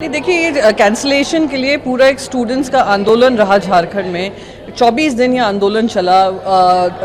देखिए, ये कैंसलेशन के लिए पूरा एक स्टूडेंट्स का आंदोलन रहा झारखंड में। 24 दिन ये आंदोलन चला।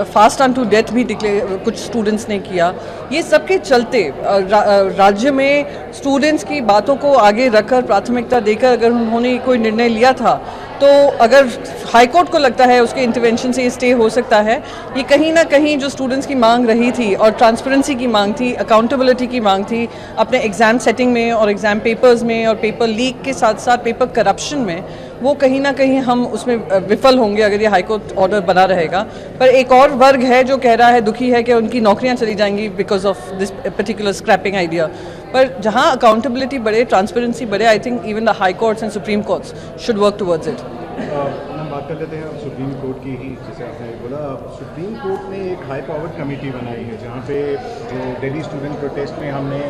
फास्ट ऑन टू डेथ भी कुछ स्टूडेंट्स ने किया। ये सबके चलते राज्य में स्टूडेंट्स की बातों को आगे रखकर, प्राथमिकता देकर अगर उन्होंने कोई निर्णय लिया था, तो अगर हाई कोर्ट को लगता है उसके इंटरवेंशन से ये स्टे हो सकता है। ये कहीं ना कहीं जो स्टूडेंट्स की मांग रही थी और ट्रांसपेरेंसी की मांग थी, अकाउंटेबिलिटी की मांग थी अपने एग्ज़ाम सेटिंग में और एग्ज़ाम पेपर्स में और पेपर लीक के साथ साथ पेपर करप्शन में, वो कहीं ना कहीं हम उसमें विफल होंगे अगर ये हाई कोर्ट ऑर्डर बना रहेगा। पर एक और वर्ग है जो कह रहा है, दुखी है कि उनकी नौकरियां चली जाएंगी because of this particular scrapping idea. पर जहां अकाउंटेबिलिटी बढ़े, ट्रांसपेरेंसी बढ़े, I think even the high courts and supreme courts should work towards it. हम बात कर लेते हैं सुप्रीम कोर्ट की ही, जैसे आपने बोला, सुप्रीम कोर्ट ने एक हाई पावर्ड कमेटी बनाई है जहाँ पे जो दिल्ली स्टूडेंट प्रोटेस्ट में हमने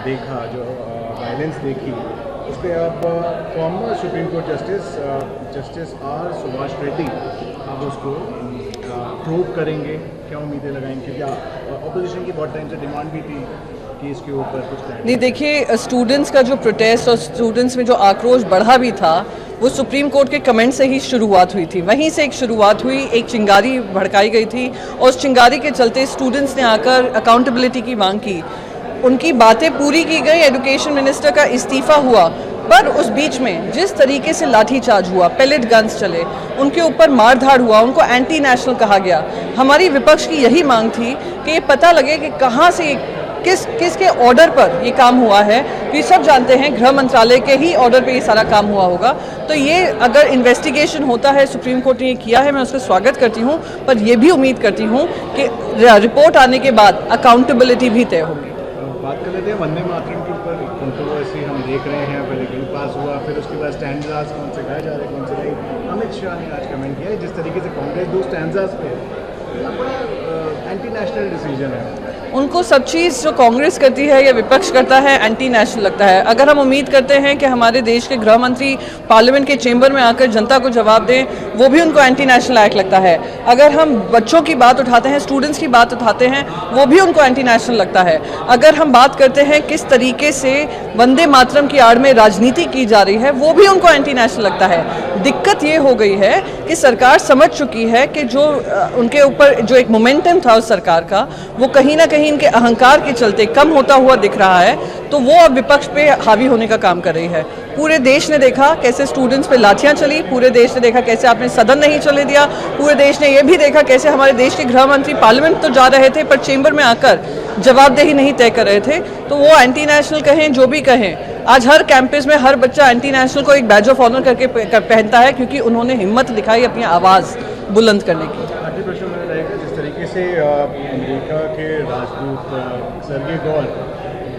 देखा, जो वायलेंस देखी, उस पर अब former supreme court justice R Subhash Reddy अब उसको प्रूव करेंगे। क्या उम्मीदें लगाएंगे? क्या ऑपोजिशन की बहुत टाइम से डिमांड भी थी कि इसके ऊपर कुछ नहीं, देखिए, स्टूडेंट्स का जो प्रोटेस्ट और स्टूडेंट्स में जो आक्रोश बढ़ा भी था, वो सुप्रीम कोर्ट के कमेंट से ही शुरुआत हुई थी। वहीं से एक शुरुआत हुई, एक चिंगारी भड़काई गई थी और उस चिंगारी के चलते स्टूडेंट्स ने आकर अकाउंटेबिलिटी की मांग की। उनकी बातें पूरी की गई, एजुकेशन मिनिस्टर का इस्तीफा हुआ, पर उस बीच में जिस तरीके से लाठीचार्ज हुआ, पेलेट गन्स चले, उनके ऊपर मारधाड़ हुआ, उनको एंटी नेशनल कहा गया। हमारी विपक्ष की यही मांग थी कि ये पता लगे कि कहाँ से किसके ऑर्डर पर ये काम हुआ है। ये सब जानते हैं गृह मंत्रालय के ही ऑर्डर पे ये सारा काम हुआ होगा। तो ये अगर इन्वेस्टिगेशन होता है, सुप्रीम कोर्ट ने ये किया है, मैं उसका स्वागत करती हूँ, पर ये भी उम्मीद करती हूँ कि रिपोर्ट आने के बाद अकाउंटेबिलिटी भी तय होगी। बात कर लेते हैं वंदे मातरम के ऊपर। कंट्रोवर्सी हम देख रहे हैं, पहले बिल पास हुआ, फिर उसके बाद स्टैंडार्स कौन से गाए जा रहे हैं, कौन से नहीं। अमित शाह ने आज कमेंट किया जिस तरीके से कांग्रेस दो स्टैंडार्स पे एंटी नेशनल डिसीजन है। उनको सब चीज़ जो कांग्रेस करती है या विपक्ष करता है एंटी नेशनल लगता है। अगर हम उम्मीद करते हैं कि हमारे देश के गृह मंत्री पार्लियामेंट के चेंबर में आकर जनता को जवाब दें, वो भी उनको एंटी नेशनल एक्ट लगता है। अगर हम बच्चों की बात उठाते हैं, स्टूडेंट्स की बात उठाते हैं, वो भी उनको एंटी नेशनल लगता है। अगर हम बात करते हैं किस तरीके से वंदे मातरम की आड़ में राजनीति की जा रही है, वो भी उनको एंटी नेशनल लगता है। दिक्कत ये हो गई है कि सरकार समझ चुकी है कि जो उनके ऊपर जो एक मोमेंटम था उस सरकार का, वो कहीं ना कहीं इनके अहंकार के चलते कम होता हुआ दिख रहा है। तो वो अब विपक्ष पे हावी होने का काम कर रही है। पूरे देश ने देखा कैसे स्टूडेंट्स पे लाठियां चली, पूरे देश ने देखा कैसे आपने सदन नहीं चले दिया, पूरे देश ने यह भी देखा कैसे हमारे देश के गृह मंत्री पार्लियामेंट तो जा रहे थे पर चेंबर में आकर जवाबदेही नहीं तय कर रहे थे। तो वो एंटी नेशनल कहें, जो भी कहें, आज हर कैंपस में हर बच्चा एंटी नेशनल को एक बैज ऑफ ऑनर करके पहनता है, क्योंकि उन्होंने हिम्मत दिखाई अपनी आवाज़ बुलंद करने की। आखिरी प्रश्न मेरा रहेगा, जिस तरीके से अमेरिका के राजदूत सर्गे गौर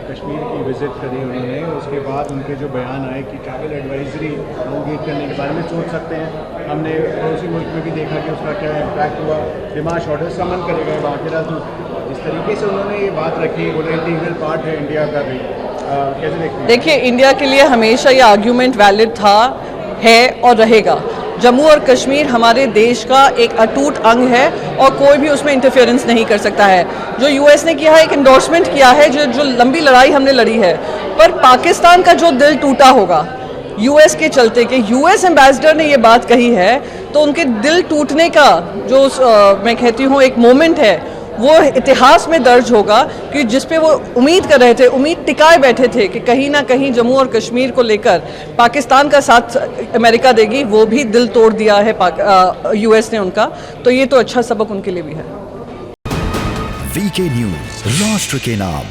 कश्मीर की विजिट करी उन्होंने, उसके बाद उनके जो बयान आए कि ट्रैवल एडवाइजरी प्रोमोगेट करने के बारे में सोच सकते हैं। हमने पड़ोसी मुल्क में भी देखा कि उसका क्या इम्पैक्ट हुआ। डिमाश ऑर्डर समन करेगा वहाँ के राजदूत। जिस तरीके से उन्होंने ये बात रखी, वो इंटीग्रल पार्ट है इंडिया का भी, कैसे देखते हैं? देखिए, इंडिया के लिए हमेशा ये आर्ग्यूमेंट वैलिड था, है और रहेगा। जम्मू और कश्मीर हमारे देश का एक अटूट अंग है और कोई भी उसमें इंटरफेरेंस नहीं कर सकता है। जो यूएस ने किया है, एक एंडोर्समेंट किया है, जो लंबी लड़ाई हमने लड़ी है, पर पाकिस्तान का जो दिल टूटा होगा यूएस के चलते, कि यूएस एम्बेसडर ने ये बात कही है, तो उनके दिल टूटने का जो मैं कहती हूँ एक मोमेंट है, वो इतिहास में दर्ज होगा कि जिस पे वो उम्मीद कर रहे थे, उम्मीद टिकाए बैठे थे कि कहीं ना कहीं जम्मू और कश्मीर को लेकर पाकिस्तान का साथ अमेरिका देगी, वो भी दिल तोड़ दिया है यूएस ने उनका। तो ये तो अच्छा सबक उनके लिए भी है। वीके न्यूज़, राष्ट्र के नाम।